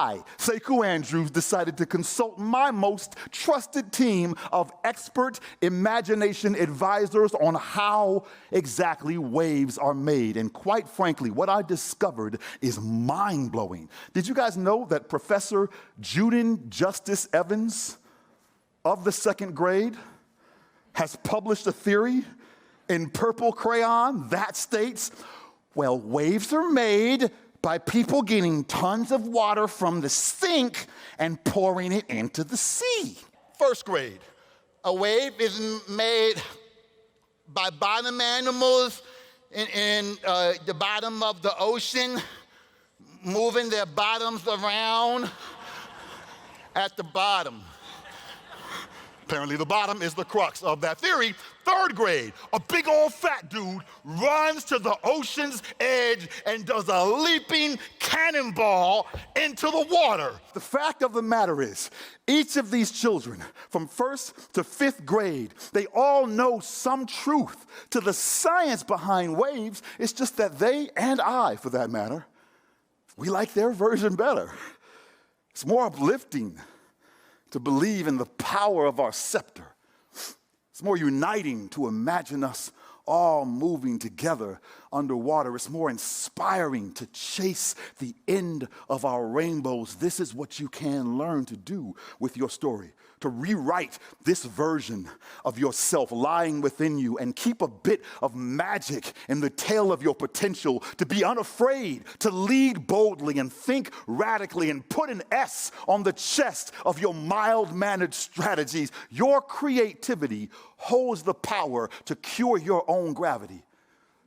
I, Sekou Andrews, decided to consult my most trusted team of expert imagination advisors on how exactly waves are made. And quite frankly, what I discovered is mind-blowing. Did you guys know that Professor Judin Justice Evans of the second grade has published a theory in purple crayon that states, well, waves are made by people getting tons of water from the sink and pouring it into the sea. First grade, a wave is made by bottom animals in the bottom of the ocean, moving their bottoms around at the bottom. Apparently the bottom is the crux of that theory. Third grade, a big old fat dude runs to the ocean's edge and does a leaping cannonball into the water. The fact of the matter is, each of these children, from first to fifth grade, they all know some truth to the science behind waves. It's just that they, and I, for that matter, we like their version better. It's more uplifting to believe in the power of our scepter. It's more uniting to imagine us all moving together underwater. It's more inspiring to chase the end of our rainbows. This is what you can learn to do with your story, to rewrite this version of yourself lying within you and keep a bit of magic in the tale of your potential, to be unafraid, to lead boldly and think radically and put an S on the chest of your mild-mannered strategies. Your creativity holds the power to cure your own gravity,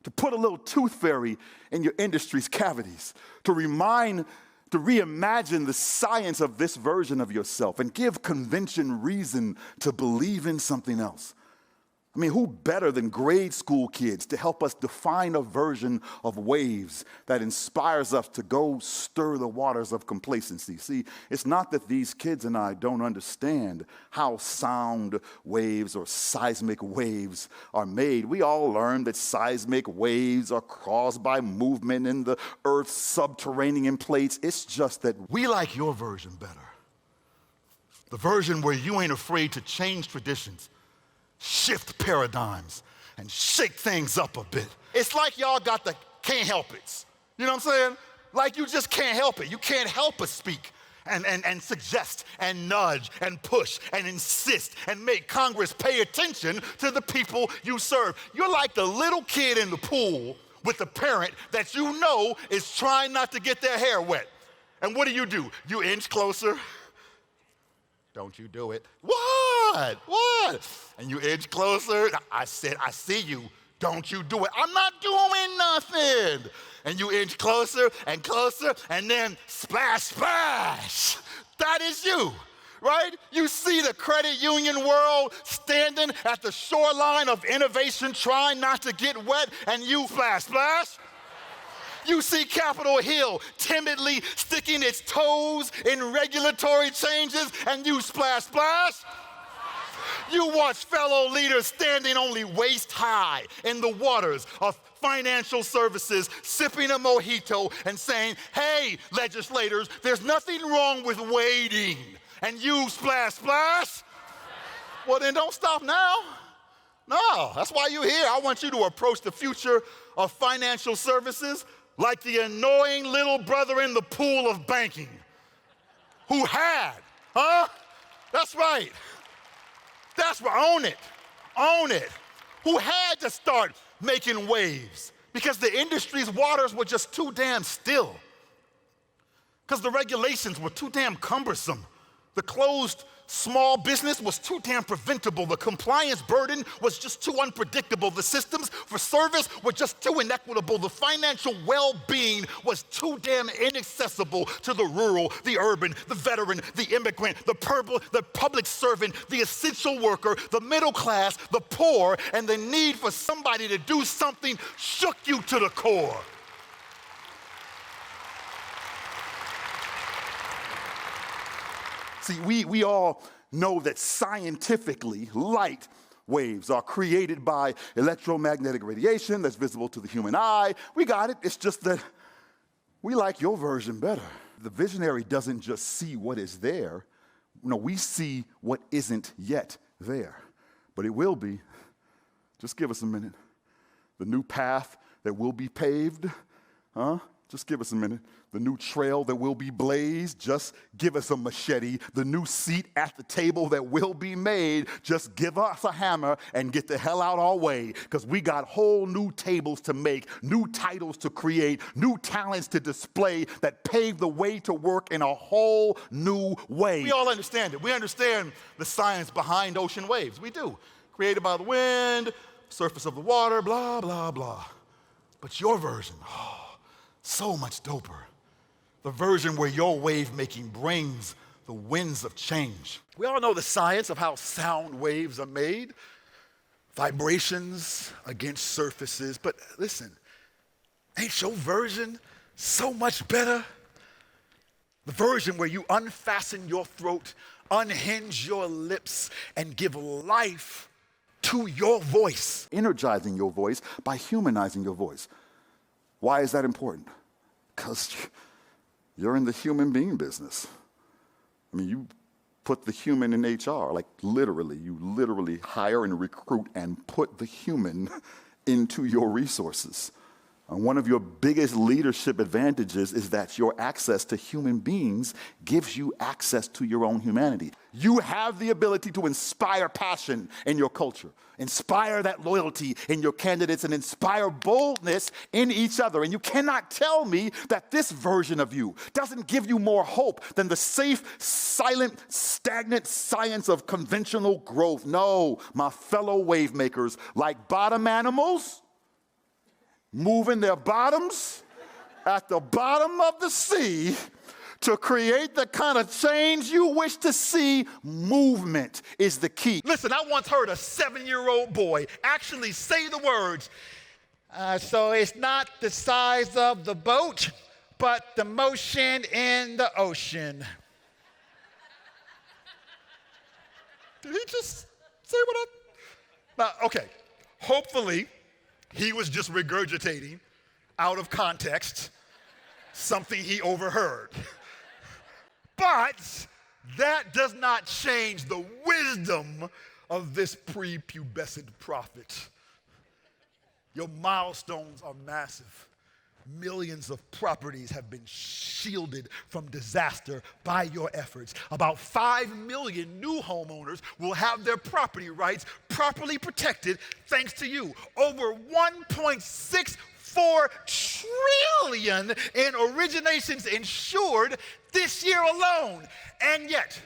to put a little tooth fairy in your industry's cavities, to reimagine the science of this version of yourself and give convention reason to believe in something else. I mean, who better than grade school kids to help us define a version of waves that inspires us to go stir the waters of complacency? See, it's not that these kids and I don't understand how sound waves or seismic waves are made. We all learned that seismic waves are caused by movement in the Earth's subterranean plates. It's just that we like your version better. The version where you ain't afraid to change traditions, shift paradigms, and shake things up a bit. It's like y'all got the can't help it. You know what I'm saying? Like you just can't help it. You can't help but speak and suggest and nudge and push and insist and make Congress pay attention to the people you serve. You're like the little kid in the pool with the parent that you know is trying not to get their hair wet. And what do? You inch closer. Don't you do it. What? And you edge closer. I said, I see you. Don't you do it. I'm not doing nothing. And you inch closer and closer, and then splash, splash. That is you, right? You see the credit union world standing at the shoreline of innovation, trying not to get wet, and you splash, splash. You see Capitol Hill timidly sticking its toes in regulatory changes, and you splash, splash. You watch fellow leaders standing only waist high in the waters of financial services, sipping a mojito and saying, hey, legislators, there's nothing wrong with waiting. And you splash, splash. Well, then don't stop now. No, that's why you're here. I want you to approach the future of financial services like the annoying little brother in the pool of banking who had, That's right. Own it. Who had to start making waves because the industry's waters were just too damn still. Because the regulations were too damn cumbersome. The closed small business was too damn preventable. The compliance burden was just too unpredictable. The systems for service were just too inequitable. The financial well-being was too damn inaccessible to the rural, the urban, the veteran, the immigrant, the public servant, the essential worker, the middle class, the poor, and the need for somebody to do something shook you to the core. See, we all know that scientifically, light waves are created by electromagnetic radiation that's visible to the human eye. We got it. It's just that we like your version better. The visionary doesn't just see what is there. No, we see what isn't yet there. But it will be. Just give us a minute. The new path that will be paved, just give us a minute. The new trail that will be blazed, just give us a machete. The new seat at the table that will be made, just give us a hammer and get the hell out our way, because we got whole new tables to make, new titles to create, new talents to display that pave the way to work in a whole new way. We all understand it. We understand the science behind ocean waves. We do. Created by the wind, surface of the water, blah, blah, blah. But your version, so much doper. The version where your wave making brings the winds of change. We all know the science of how sound waves are made, vibrations against surfaces. But listen, ain't your version so much better? The version where you unfasten your throat, unhinge your lips, and give life to your voice. Energizing your voice by humanizing your voice. Why is that important? Because you're in the human being business. I mean, you put the human in HR, like literally, you literally hire and recruit and put the human into your resources. And one of your biggest leadership advantages is that your access to human beings gives you access to your own humanity. You have the ability to inspire passion in your culture, inspire that loyalty in your candidates, and inspire boldness in each other. And you cannot tell me that this version of you doesn't give you more hope than the safe, silent, stagnant science of conventional growth. No, my fellow wave makers, like bottom animals, moving their bottoms at the bottom of the sea to create the kind of change you wish to see. Movement is the key. Listen, I once heard a 7-year-old boy actually say the words, so it's not the size of the boat, but the motion in the ocean. Did he just say what I... Now, okay, hopefully he was just regurgitating out of context something he overheard. But that does not change the wisdom of this prepubescent prophet. Your milestones are massive. Millions of properties have been shielded from disaster by your efforts. About 5 million new homeowners will have their property rights properly protected thanks to you. Over 1.64 trillion in originations insured this year alone. And yet,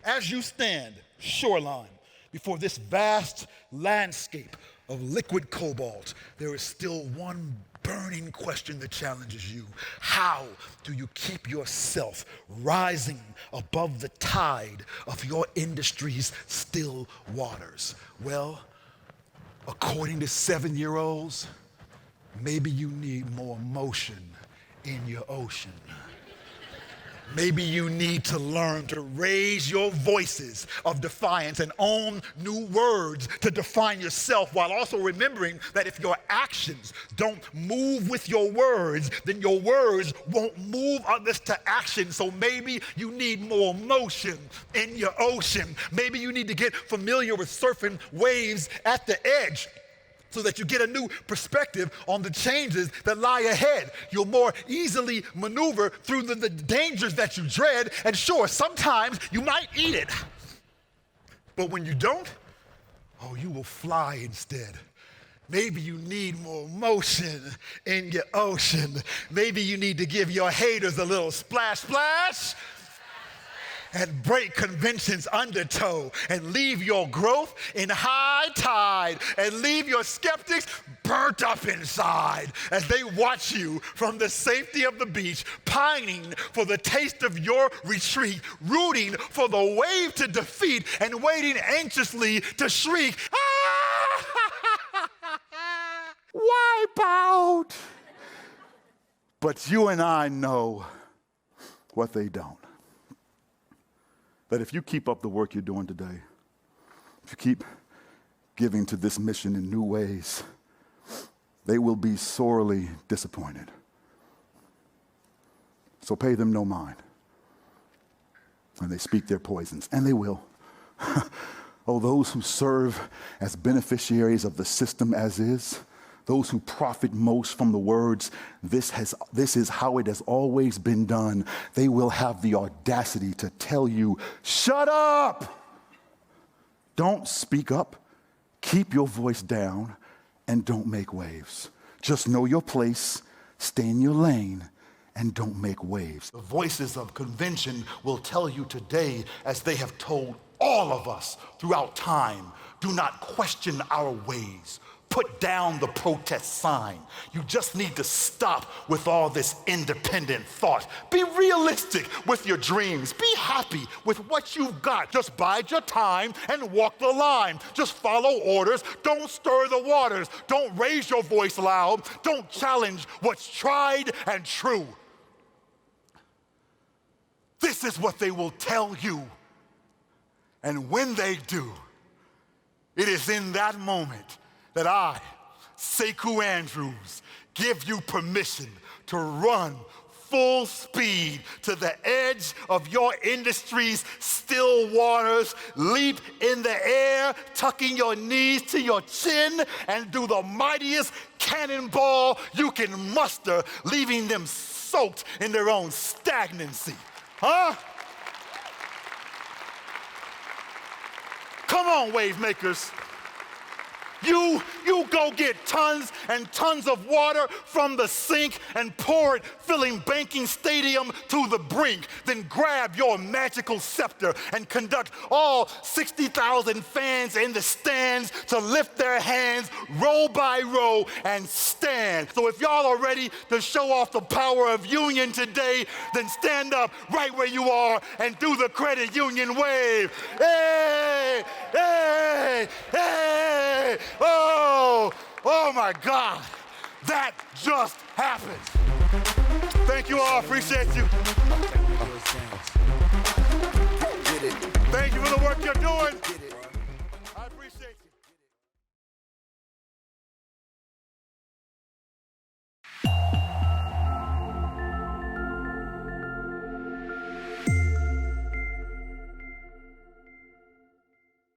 as you stand shoreline before this vast landscape of liquid cobalt, there is still one burning question that challenges you. How do you keep yourself rising above the tide of your industry's still waters? Well, according to 7-year-olds, maybe you need more motion in your ocean. Maybe you need to learn to raise your voices of defiance and own new words to define yourself, while also remembering that if your actions don't move with your words, then your words won't move others to action. So maybe you need more motion in your ocean. Maybe you need to get familiar with surfing waves at the edge, so that you get a new perspective on the changes that lie ahead. You'll more easily maneuver through the dangers that you dread. And sure, sometimes you might eat it. But when you don't, you will fly instead. Maybe you need more motion in your ocean. Maybe you need to give your haters a little splash, splash, and break convention's undertow and leave your growth in high tide and leave your skeptics burnt up inside as they watch you from the safety of the beach, pining for the taste of your retreat, rooting for the wave to defeat and waiting anxiously to shriek, wipe out. But you and I know what they don't. That if you keep up the work you're doing today, if you keep giving to this mission in new ways, they will be sorely disappointed. So pay them no mind. And they speak their poisons, and they will. Oh, those who serve as beneficiaries of the system as is, those who profit most from the words, this is how it has always been done, they will have the audacity to tell you, shut up! Don't speak up, keep your voice down, and don't make waves. Just know your place, stay in your lane, and don't make waves. The voices of convention will tell you today, as they have told all of us throughout time, do not question our ways. Put down the protest sign. You just need to stop with all this independent thought. Be realistic with your dreams. Be happy with what you've got. Just bide your time and walk the line. Just follow orders. Don't stir the waters. Don't raise your voice loud. Don't challenge what's tried and true. This is what they will tell you. And when they do, it is in that moment that I, Sekou Andrews, give you permission to run full speed to the edge of your industry's still waters, leap in the air, tucking your knees to your chin, and do the mightiest cannonball you can muster, leaving them soaked in their own stagnancy. Huh? Come on, wave makers. You go get tons and tons of water from the sink and pour it, filling banking stadium to the brink. Then grab your magical scepter and conduct all 60,000 fans in the stands to lift their hands row by row and stand. So if y'all are ready to show off the power of union today, then stand up right where you are and do the credit union wave. Hey, hey, hey. Oh my God, that just happened. Thank you all, appreciate you. Thank you for the work you're doing.